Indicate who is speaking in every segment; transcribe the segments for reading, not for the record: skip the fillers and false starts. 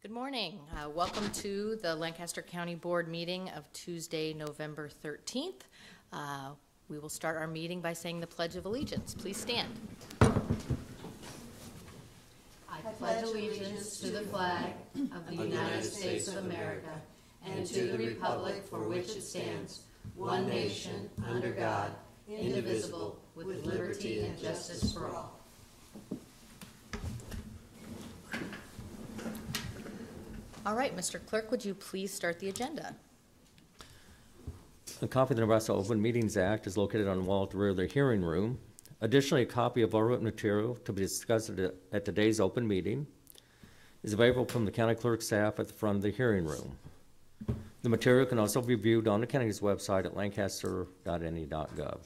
Speaker 1: Good morning. Welcome to the Lancaster County Board meeting of Tuesday, November 13th. We will start our meeting by saying the Pledge of Allegiance. Please stand. I pledge allegiance to the flag of the United States of America and to the republic for which it stands, one nation, under God, indivisible, with liberty and justice for all. All right, Mr. Clerk, would you please start the agenda?
Speaker 2: A copy of the Nebraska Open Meetings Act is located on the wall at the rear of the hearing room. Additionally, a copy of our written material to be discussed at today's open meeting is available from the county clerk staff at the front of the hearing room. The material can also be viewed on the county's website at lancaster.ne.gov.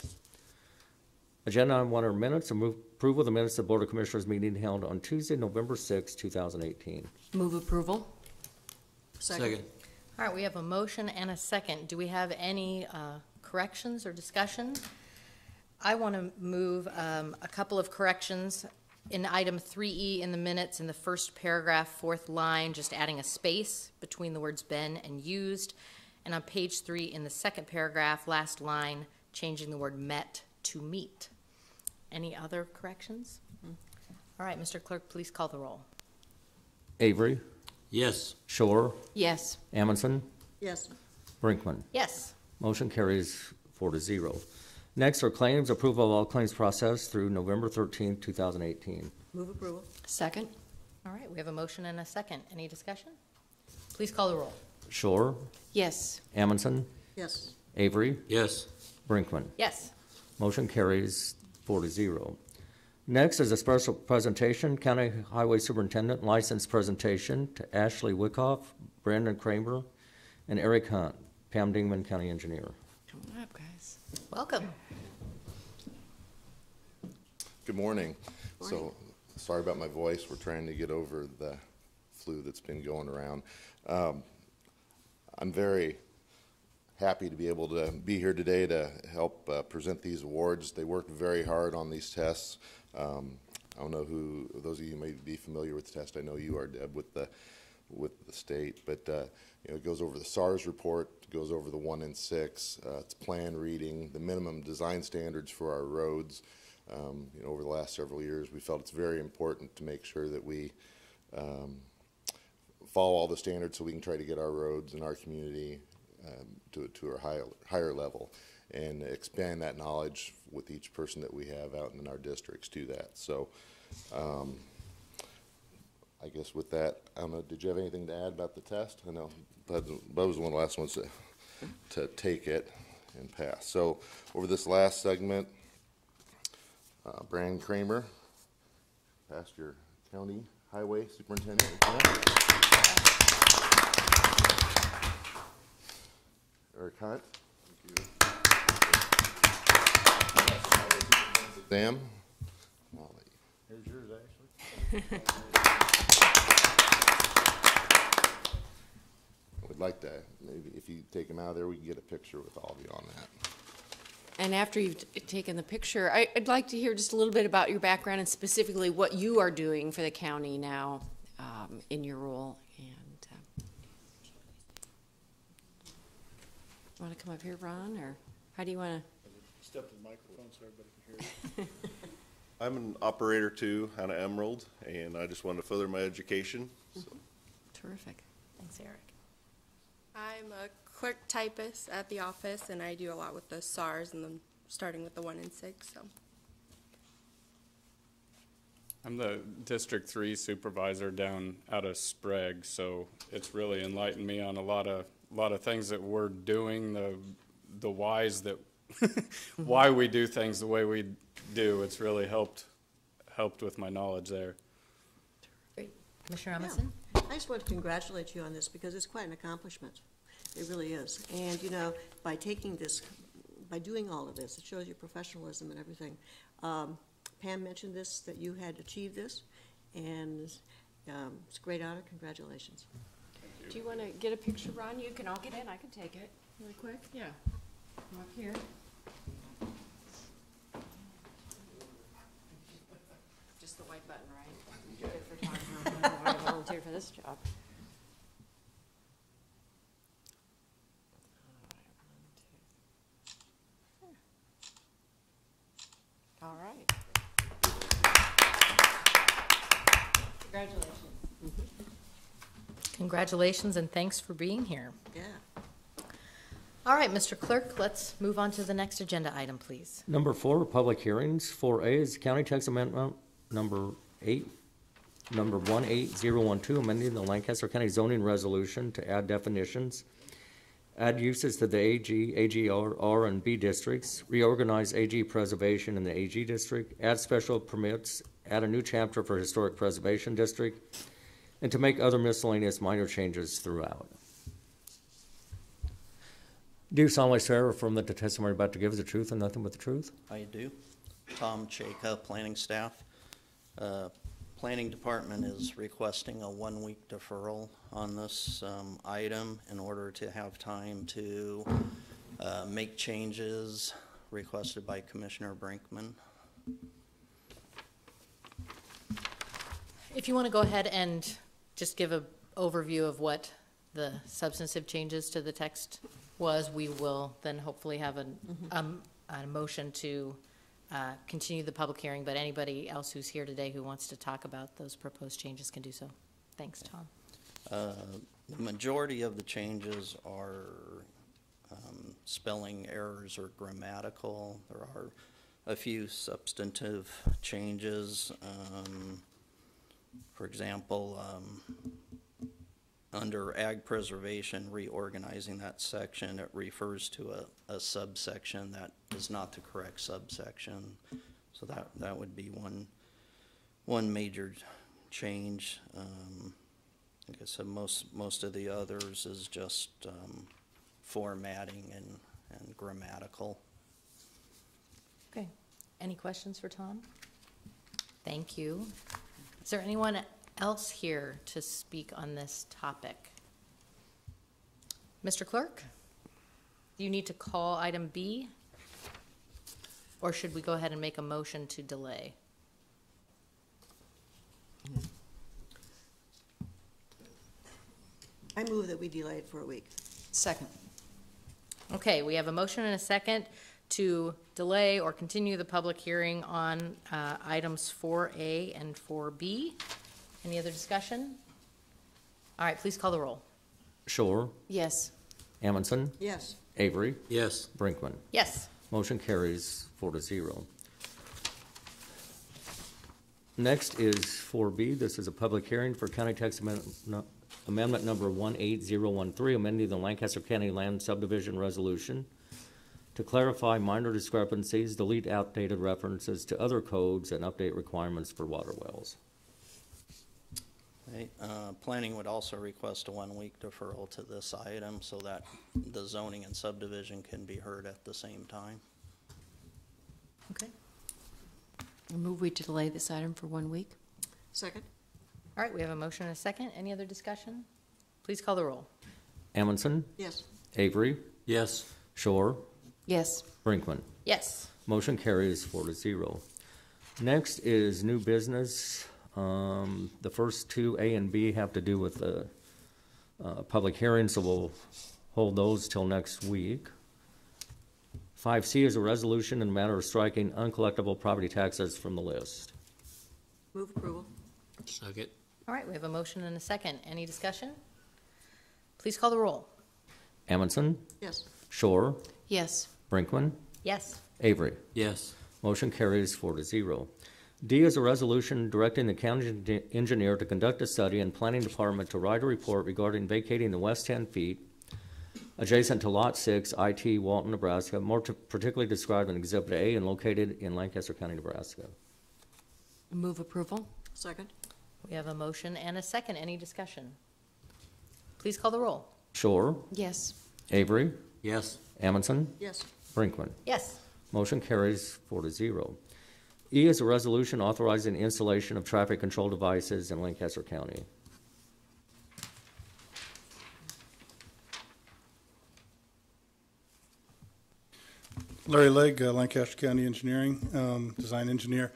Speaker 2: Agenda item 1 are minutes. Approval of the minutes of the Board of Commissioners meeting held on Tuesday, November 6, 2018.
Speaker 3: Move approval.
Speaker 4: Second.
Speaker 1: All right, we have a motion and a second. Do we have any corrections or discussion? I want to move a couple of corrections. In item 3E in the minutes, in the first paragraph, fourth line, just adding a space between the words been and used. And on page 3 in the second paragraph, last line, changing the word met to meet. Any other corrections? All right, Mr. Clerk, please call the roll.
Speaker 2: Avery.
Speaker 4: Yes.
Speaker 2: Shore.
Speaker 3: Yes.
Speaker 2: Amundson.
Speaker 3: Yes.
Speaker 2: Brinkman.
Speaker 1: Yes.
Speaker 2: Motion carries 4-0. Next are claims. Approval of all claims processed through November 13, 2018.
Speaker 3: Move approval. Second.
Speaker 1: All right, we have a motion and a second. Any discussion? Please call the roll.
Speaker 2: Shore.
Speaker 3: Yes.
Speaker 2: Amundson.
Speaker 3: Yes.
Speaker 2: Avery.
Speaker 4: Yes.
Speaker 2: Brinkman.
Speaker 1: Yes.
Speaker 2: Motion carries 4-0. Next is a special presentation, County Highway Superintendent license presentation to Ashley Wyckoff, Brandon Kramer, and Eric Hunt, Pam Dingman, County Engineer.
Speaker 3: Come on up, guys.
Speaker 1: Welcome.
Speaker 5: Good morning. So, sorry about my voice. We're trying to get over the flu that's been going around. I'm very happy to be able to be here today to help present these awards. They worked very hard on these tests. I don't know who, those of you may be familiar with the test. I know you are, Deb, with the state, but you know, it goes over the SARS report, goes over the 1 in 6, it's plan reading, the minimum design standards for our roads. You know, over the last several years, we felt it's very important to make sure that we follow all the standards so we can try to get our roads in our community to a higher level and expand that knowledge with each person that we have out in our districts to that. So I guess with that, I don't know, did you have anything to add about the test? I know Bud was one of the last ones to take it and pass. So over this last segment, Brandon Kramer, passed your county highway superintendent. Eric Hunt. Thank you. Sam. Here's yours, Ashley. We'd like to, maybe if you take them out of there, we can get a picture with all of you on that.
Speaker 3: And after you've taken the picture, I'd like to hear just a little bit about your background and specifically what you are doing for the county now in your role. And you want to come up here, Ron, or how do you want to?
Speaker 6: Step to the microphone so everybody can hear you. I'm an operator too out of Emerald, and I just wanted to further my education. So.
Speaker 3: Terrific.
Speaker 1: Thanks, Eric.
Speaker 7: I'm a clerk typist at the office, and I do a lot with the SARS and then starting with the 1 in 6. So.
Speaker 8: I'm the District 3 supervisor down out of Sprague, so it's really enlightened me on a lot of things that we're doing, the whys that why we do things the way we do. It's really helped with my knowledge there.
Speaker 1: Great. Commissioner Amundson?
Speaker 9: Yeah. I just want to congratulate you on this because it's quite an accomplishment. It really is. And, you know, by taking this, by doing all of this, it shows your professionalism and everything. Pam mentioned this, that you had achieved this, and it's a great honor. Congratulations.
Speaker 3: Do you want to get a picture, Ron? You can all get in. I can take it really quick. Yeah. Come up here. Just the white button, right? Good photographer. I volunteered for this job.
Speaker 1: Congratulations and thanks for being here.
Speaker 9: Yeah.
Speaker 1: All right, Mr. Clerk, let's move on to the next agenda item, please.
Speaker 2: Number 4, public hearings. 4A is County Text Amendment number 18012, amending the Lancaster County zoning resolution to add definitions, add uses to the AG, AGR, R, and B districts, reorganize AG preservation in the AG district, add special permits, add a new chapter for historic preservation district, and to make other miscellaneous minor changes throughout. Do you solemnly swear or affirm that the testimony you're about to give is the truth and nothing but the truth?
Speaker 10: I do. Tom Chaka, planning staff. Planning department is requesting a 1-week deferral on this item in order to have time to make changes requested by Commissioner Brinkman.
Speaker 1: If you want to go ahead and just give an overview of what the substantive changes to the text was, we will then hopefully have a motion to continue the public hearing, but anybody else who's here today who wants to talk about those proposed changes can do so. Thanks, Tom.
Speaker 10: The majority of the changes are spelling errors or grammatical. There are a few substantive changes. For example, under ag preservation, reorganizing that section, it refers to a subsection that is not the correct subsection. So that would be one major change. Like I said, most of the others is just formatting and grammatical.
Speaker 1: Okay. Any questions for Tom? Thank you. Is there anyone else here to speak on this topic? Mr. Clerk, do you need to call item B? Or should we go ahead and make a motion to delay?
Speaker 9: I move that we delay it for a week.
Speaker 3: Second.
Speaker 1: Okay, we have a motion and a second to delay or continue the public hearing on items 4A and 4B. Any other discussion? All right, please call the roll.
Speaker 2: Shore,
Speaker 3: Yes.
Speaker 2: Amundson,
Speaker 9: Yes.
Speaker 2: Avery,
Speaker 4: Yes.
Speaker 2: Brinkman.
Speaker 1: Yes.
Speaker 2: Motion carries 4-0. Next is 4B. This is a public hearing for County Text Amendment number 18013, amending the Lancaster County Land Subdivision Resolution to clarify minor discrepancies, delete outdated references to other codes, and update requirements for water wells.
Speaker 10: Okay, planning would also request a 1-week deferral to this item so that the zoning and subdivision can be heard at the same time.
Speaker 1: Okay.
Speaker 3: I move we delay this item for 1 week.
Speaker 9: Second?
Speaker 1: All right, we have a motion and a second. Any other discussion? Please call the roll.
Speaker 2: Amundson,
Speaker 9: Yes.
Speaker 2: Avery,
Speaker 4: Yes.
Speaker 2: Shore,
Speaker 3: Yes.
Speaker 2: Brinkman.
Speaker 1: Yes.
Speaker 2: Motion carries 4-0. Next is new business. The first two, A and B, have to do with the public hearing, so we'll hold those till next week. 5C is a resolution in the matter of striking uncollectible property taxes from the list.
Speaker 9: Move approval.
Speaker 4: Second.
Speaker 1: All right, we have a motion and a second. Any discussion? Please call the roll.
Speaker 2: Amundson,
Speaker 9: Yes.
Speaker 2: Shore,
Speaker 3: Yes.
Speaker 2: Brinkman,
Speaker 1: Yes.
Speaker 2: Avery.
Speaker 4: Yes.
Speaker 2: Motion carries 4-0. D is a resolution directing the county engineer to conduct a study and planning department to write a report regarding vacating the west 10 feet adjacent to Lot 6, IT, Walton, Nebraska, more particularly described in Exhibit A and located in Lancaster County, Nebraska.
Speaker 3: Move approval.
Speaker 9: Second?
Speaker 1: We have a motion and a second. Any discussion? Please call the roll.
Speaker 2: Shore,
Speaker 3: Yes.
Speaker 2: Avery,
Speaker 4: Yes.
Speaker 2: Amundson,
Speaker 9: Yes.
Speaker 2: Brinkman.
Speaker 1: Yes.
Speaker 2: Motion carries 4-0. E is a resolution authorizing installation of traffic control devices in Lancaster County.
Speaker 11: Larry Legg, Lancaster County Engineering, Design Engineer.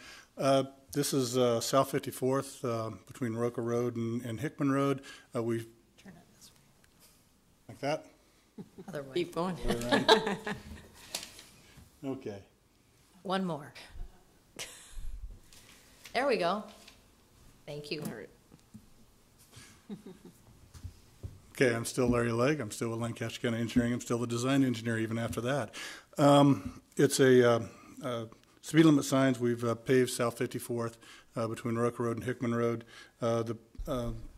Speaker 11: This is South 54th between Roca Road and Hickman Road. We
Speaker 1: Turn it this way.
Speaker 11: like that?
Speaker 1: Other way.
Speaker 3: Keep going.
Speaker 11: Okay.
Speaker 1: One more. There we go. Thank you.
Speaker 11: Okay, I'm still Larry Legg. I'm still with Lancaster County Engineering. I'm still the design engineer even after that. It's a speed limit signs. We've paved South 54th between Roca Road and Hickman Road. The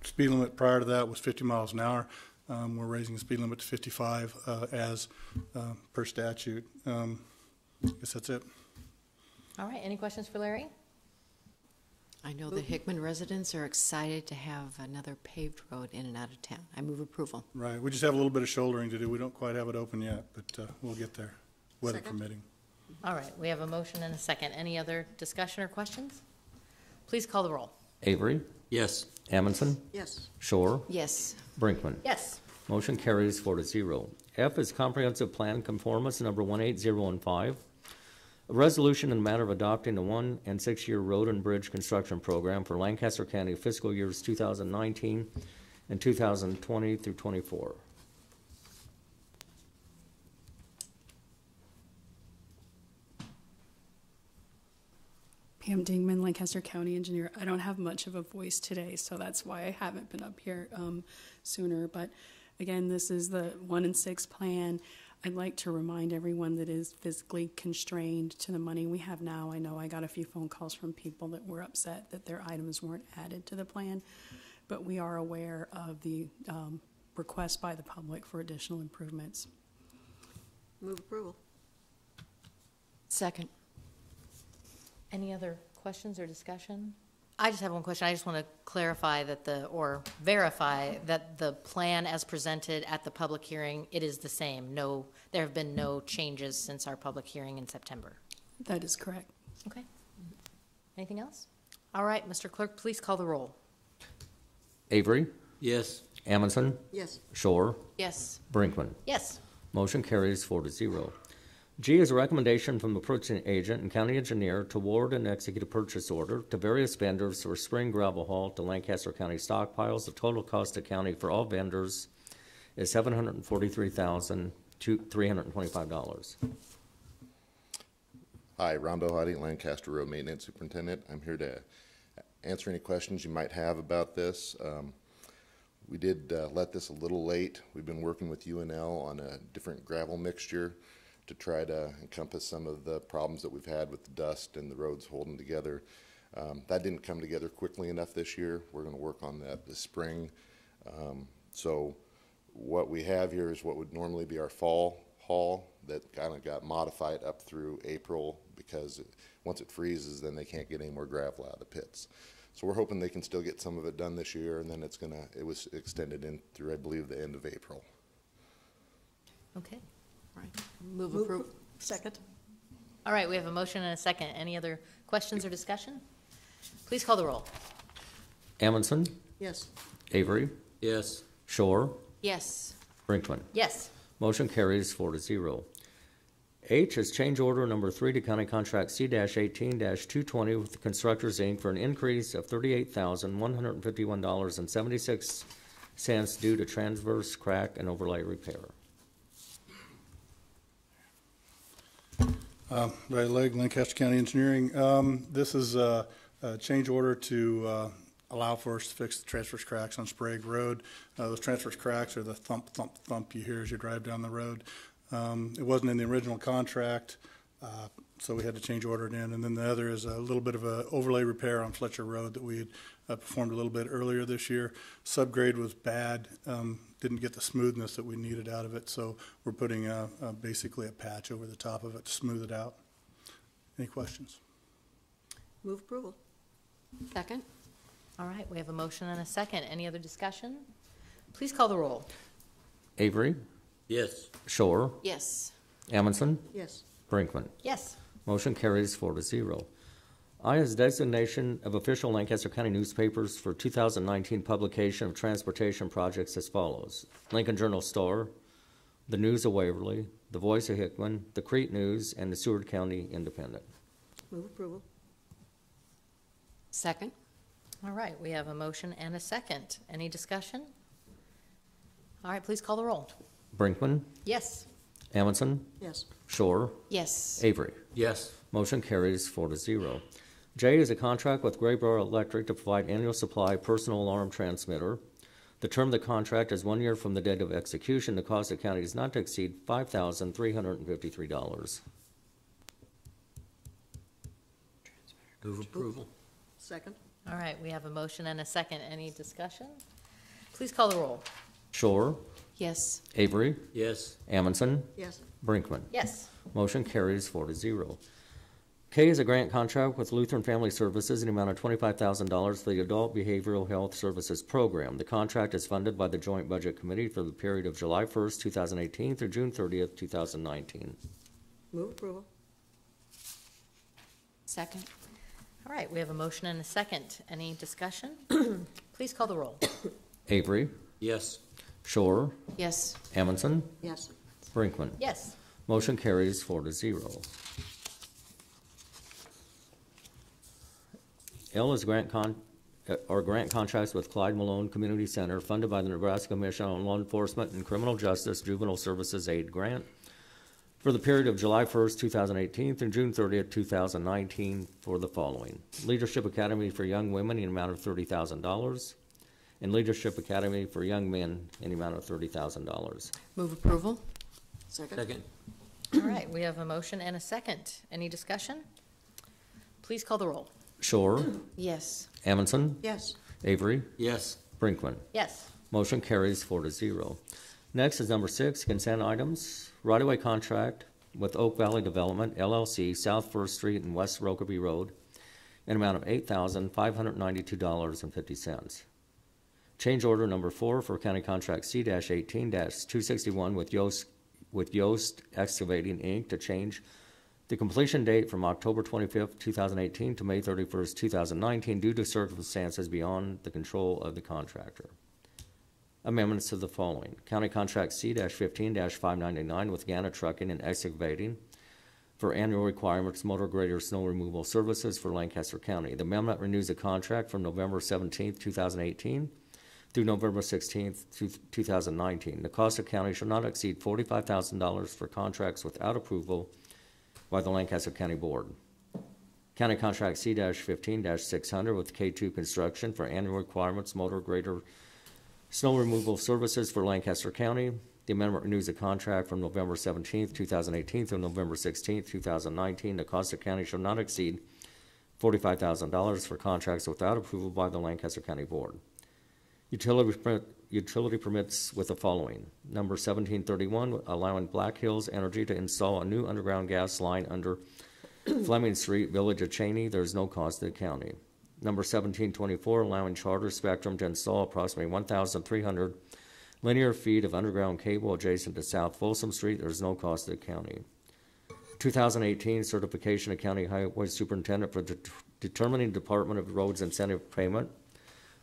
Speaker 11: speed limit prior to that was 50 miles an hour. We're raising the speed limit to 55 as per statute. I guess that's it.
Speaker 1: All right, any questions for Larry?
Speaker 3: I know the Hickman residents are excited to have another paved road in and out of town. I move approval.
Speaker 11: Right, we just have a little bit of shouldering to do. We don't quite have it open yet, but we'll get there, weather
Speaker 9: Second.
Speaker 11: permitting.
Speaker 1: All right, we have a motion and a second. Any other discussion or questions? Please call the roll.
Speaker 2: Avery,
Speaker 4: Yes.
Speaker 2: Amundson,
Speaker 9: Yes.
Speaker 2: Shore,
Speaker 3: Yes.
Speaker 2: Brinkman.
Speaker 1: Yes.
Speaker 2: Motion carries 4-0. F is Comprehensive Plan Conformance number 18015. A resolution in the matter of adopting a 1- and 6-year road and bridge construction program for Lancaster County fiscal years 2019 and 2020 through 24.
Speaker 12: Pam Dingman, Lancaster County Engineer. I don't have much of a voice today, so that's why I haven't been up here sooner. But again, this is the 1 and 6 plan. I'd like to remind everyone that is physically constrained to the money we have now. I know I got a few phone calls from people that were upset that their items weren't added to the plan, but we are aware of the request by the public for additional improvements.
Speaker 9: Move approval.
Speaker 3: Second.
Speaker 1: Any other questions or discussion? I just have one question. I just want to clarify that or verify that the plan as presented at the public hearing, it is the same. No, there have been no changes since our public hearing in September.
Speaker 12: That is correct.
Speaker 1: Okay. Anything else? All right, Mr. Clerk, please call the roll.
Speaker 2: Avery,
Speaker 4: Yes.
Speaker 2: Amundson,
Speaker 9: Yes.
Speaker 2: Shore,
Speaker 3: Yes.
Speaker 2: Brinkman.
Speaker 1: Yes.
Speaker 2: Motion carries 4-0. G is a recommendation from the purchasing agent and county engineer to award and execute a purchase order to various vendors for spring gravel haul to Lancaster County stockpiles. The total cost to county for all vendors is $743,325.
Speaker 5: Hi, Rondo Hottie, Lancaster Road Maintenance Superintendent. I'm here to answer any questions you might have about this. We did let this a little late. We've been working with UNL on a different gravel mixture to try to encompass some of the problems that we've had with the dust and the roads holding together. That didn't come together quickly enough this year. We're going to work on that this spring. So what we have here is what would normally be our fall haul that kind of got modified up through April because once it freezes, then they can't get any more gravel out of the pits. So we're hoping they can still get some of it done this year, and then it was extended in through, I believe, the end of April.
Speaker 1: Okay.
Speaker 3: Right. Move approval.
Speaker 9: Second.
Speaker 1: All right, we have a motion and a second. Any other questions or discussion? Please call the roll.
Speaker 2: Amundson,
Speaker 9: Yes.
Speaker 2: Avery,
Speaker 4: Yes.
Speaker 2: Shore,
Speaker 3: Yes.
Speaker 2: Brinkman.
Speaker 1: Yes.
Speaker 2: Motion carries 4-0. H is change order number 3 to county contract C-18-220 with the Constructors, Inc. for an increase of $38,151.76 due to transverse crack and overlay repair.
Speaker 11: Larry Legg, Lancaster County Engineering. This is a change order to allow for us to fix the transverse cracks on Sprague Road. Those transverse cracks are the thump, thump, thump you hear as you drive down the road. It wasn't in the original contract, so we had to change order it in. And then the other is a little bit of an overlay repair on Fletcher Road that we had performed a little bit earlier this year. Subgrade was bad, didn't get the smoothness that we needed out of it, so we're putting basically a patch over the top of it to smooth it out. Any questions?
Speaker 9: Move approval.
Speaker 3: Second.
Speaker 1: All right, we have a motion and a second. Any other discussion? Please call the roll.
Speaker 2: Avery,
Speaker 4: Yes.
Speaker 2: Shore,
Speaker 3: Yes.
Speaker 2: Amundson,
Speaker 9: Yes.
Speaker 2: Brinkman.
Speaker 1: Yes.
Speaker 2: Motion carries 4-0. I is designation of official Lancaster County newspapers for 2019 publication of transportation projects as follows: Lincoln Journal-Star, the News of Waverly, the Voice of Hickman, the Crete News, and the Seward County Independent.
Speaker 9: Move approval.
Speaker 3: Second.
Speaker 1: All right, we have a motion and a second. Any discussion? All right, please call the roll.
Speaker 2: Brinkman,
Speaker 1: Yes.
Speaker 2: Amundson,
Speaker 9: Yes.
Speaker 2: Shore,
Speaker 3: Yes.
Speaker 2: Avery.
Speaker 4: Yes.
Speaker 2: Motion carries 4-0. J is a contract with Grayboro Electric to provide annual supply personal alarm transmitter. The term of the contract is 1 year from the date of execution. The cost of the county is not to exceed $5,353.
Speaker 4: Move approval.
Speaker 9: Second?
Speaker 1: All right, we have a motion and a second. Any discussion? Please call the roll.
Speaker 2: Shore,
Speaker 3: Yes.
Speaker 2: Avery,
Speaker 4: Yes.
Speaker 2: Amundson,
Speaker 9: Yes.
Speaker 2: Brinkman.
Speaker 1: Yes.
Speaker 2: Motion carries 4-0. K is a grant contract with Lutheran Family Services in the amount of $25,000 for the Adult Behavioral Health Services Program. The contract is funded by the Joint Budget Committee for the period of July 1st, 2018 through June 30th, 2019.
Speaker 9: Move approval.
Speaker 3: Second.
Speaker 1: All right, we have a motion and a second. Any discussion? Please call the roll.
Speaker 2: Avery,
Speaker 4: Yes.
Speaker 2: Shore,
Speaker 3: Yes.
Speaker 2: Amundson,
Speaker 9: Yes.
Speaker 2: Brinkman.
Speaker 1: Yes.
Speaker 2: Motion carries 4-0. L is grant contracts with Clyde Malone Community Center funded by the Nebraska Commission on Law Enforcement and Criminal Justice Juvenile Services Aid Grant for the period of July 1st, 2018 through June 30th, 2019 for the following. Leadership Academy for Young Women in the amount of $30,000 and Leadership Academy for Young Men in the amount of $30,000.
Speaker 3: Move approval.
Speaker 9: Second?
Speaker 4: Second.
Speaker 1: All right, we have a motion and a second. Any discussion? Please call the roll.
Speaker 2: Shore,
Speaker 3: Yes.
Speaker 2: Amundson,
Speaker 9: Yes.
Speaker 2: Avery,
Speaker 4: Yes.
Speaker 2: Brinkman.
Speaker 1: Yes.
Speaker 2: Motion carries 4-0. Next is number 6, consent items. Right-of-way contract with Oak Valley Development, LLC, South First Street and West Rokeby Road, an amount of $8,592.50. Change order number 4 for County Contract C-18-261 with Yost Excavating, Inc. to change the completion date from October 25th, 2018 to May 31st, 2019 due to circumstances beyond the control of the contractor. Amendments to the following. County Contract C-15-599 with Gannett Trucking and Excavating for annual requirements motor grader snow removal services for Lancaster County. The amendment renews the contract from November 17th, 2018 through November 16th, 2019. The cost of county shall not exceed $45,000 for contracts without approval by the Lancaster County Board. County Contract C-15-600 with K2 Construction for annual requirements motor grader snow removal services for Lancaster County. The amendment renews the contract from November 17th, 2018 through November 16th, 2019. The cost of county shall not exceed $45,000 for contracts without approval by the Lancaster County Board. Utility permits with the following. Number 1731, allowing Black Hills Energy to install a new underground gas line under Fleming Street, Village of Cheney. There is no cost to the county. Number 1724, allowing Charter Spectrum to install approximately 1,300 linear feet of underground cable adjacent to South Folsom Street. There is no cost to the county. 2018 certification of County Highway Superintendent for determining Department of Roads incentive payment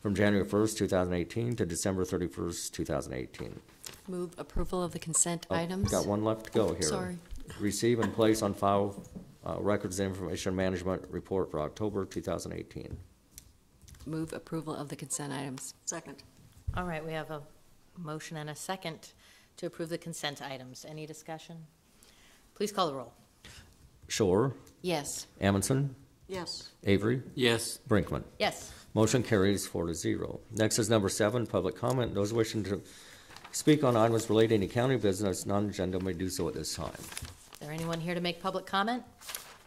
Speaker 2: from January 1st, 2018 to December 31st, 2018.
Speaker 3: Move approval of the consent
Speaker 2: Oh,
Speaker 3: items.
Speaker 2: got one left to go here.
Speaker 3: Sorry.
Speaker 2: Receive and place on file Records and Information Management Report for October 2018.
Speaker 3: Move approval of the consent items.
Speaker 9: Second?
Speaker 1: All right, we have a motion and a second to approve the consent items. Any discussion? Please call the roll.
Speaker 2: Shore,
Speaker 3: Yes.
Speaker 2: Amundson,
Speaker 9: Yes.
Speaker 2: Avery,
Speaker 4: Yes.
Speaker 2: Brinkman.
Speaker 1: Yes.
Speaker 2: Motion carries 4-0. Next is number 7, public comment. Those wishing to speak on items relating to county business, non-agenda, may do so at this time.
Speaker 1: Is there anyone here to make public comment?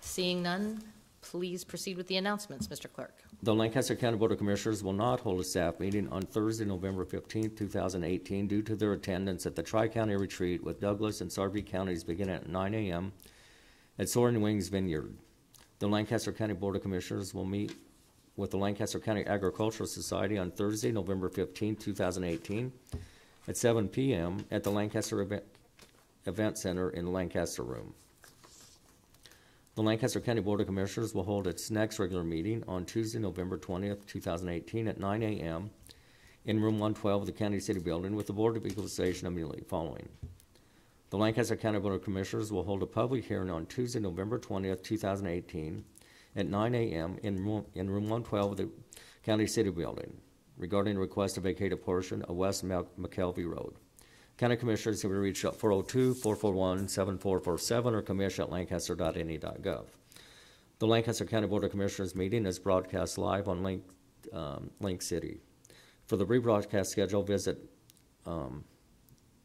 Speaker 1: Seeing none, please proceed with the announcements, Mr. Clerk.
Speaker 2: The Lancaster County Board of Commissioners will not hold a staff meeting on Thursday, November 15th, 2018 due to their attendance at the Tri-County Retreat with Douglas and Sarpy counties beginning at 9 a.m. at Soaring Wings Vineyard. The Lancaster County Board of Commissioners will meet with the Lancaster County Agricultural Society on Thursday, November 15th, 2018 at 7 p.m. at the Lancaster Event Center in the Lancaster Room. The Lancaster County Board of Commissioners will hold its next regular meeting on Tuesday, November 20th, 2018 at 9 a.m. in Room 112 of the County City Building with the Board of Equalization immediately following. The Lancaster County Board of Commissioners will hold a public hearing on Tuesday, November 20th, 2018 at 9 a.m. in Room 112 of the County City Building regarding a request to vacate a portion of West McKelvey Road. County Commissioners can be reached at 402-441-7447 or commission@lancaster.ne.gov. The Lancaster County Board of Commissioners meeting is broadcast live on Link City. For the rebroadcast schedule, visit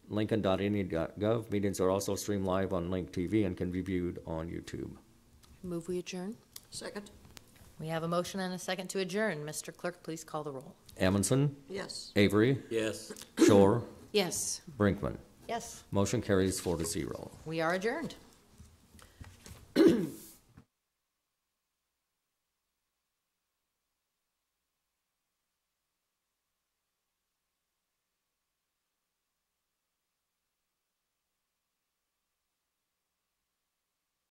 Speaker 2: lincoln.ne.gov. Meetings are also streamed live on Link TV and can be viewed on YouTube.
Speaker 3: Move we adjourn?
Speaker 9: Second?
Speaker 1: We have a motion and a second to adjourn. Mr. Clerk, please call the roll.
Speaker 2: Amundson,
Speaker 9: Yes.
Speaker 2: Avery,
Speaker 4: Yes.
Speaker 2: Shore,
Speaker 3: Yes.
Speaker 2: Brinkman.
Speaker 1: Yes,
Speaker 2: Motion carries 4-0.
Speaker 1: we are adjourned.